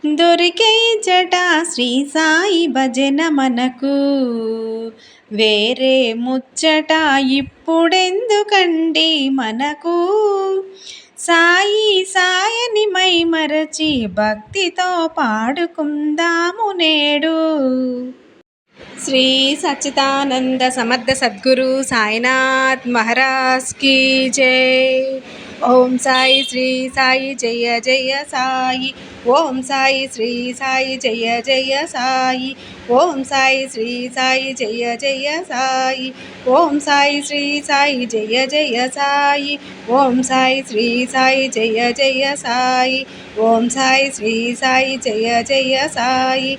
దొరికే జట శ్రీ సాయి భజన మనకు, వేరే ముచ్చట ఇప్పుడెందుకండి మనకు. సాయి సాయని మై మరచి భక్తితో పాడుకుందాము నేడు. శ్రీ సచ్చిదానంద సమర్థ సద్గురు సాయినాథ్ మహారాజ్ की जय. ఓం సాయి శ్రీ సాయి జయ జయ సాయి. ఓం సాయి శ్రీ సాయి జయ జయ సాయి. ఓం సాయి శ్రీ సాయి జయ జయ సాయి. ఓం సాయి శ్రీ సాయి జయ జయ సాయి. ఓం సాయి శ్రీ సాయి జయ జయ సాయి. ఓం సాయి శ్రీ సాయి జయ జయ సాయి.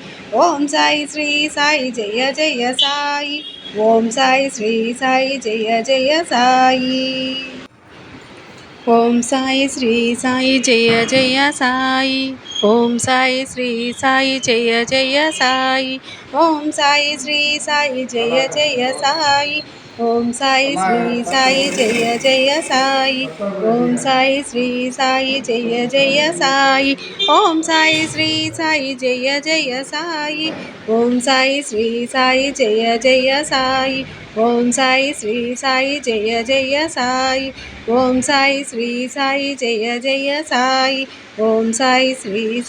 ఓం సాయి శ్రీ సాయి జయ జయ సాయి. ఓం సాయి శ్రీ సాయి జయ జయ సాయి. ఓం సాయి శ్రీ సాయి జయ జయ సాయి. ఓం సాయి శ్రీ సాయి జయ జయ సాయి. ఓం సాయి శ్రీ సాయి జయ జయ సాయి. ఓం సాయి శ్రీ సాయి జయ జయ సాయి. ఓం సాయి శ్రీ సాయి జయ జయ సాయి. ఓం సాయి శ్రీ సాయి జయ జయ సాయి. ఓం సాయి శ్రీ సాయి జయ జయ సాయి. ఓం సాయి శ్రీ సాయి జయ జయ సాయి. ఓం సాయి శ్రీ సాయి జయ జయ సాయి. ఓం సాయి శ్రీ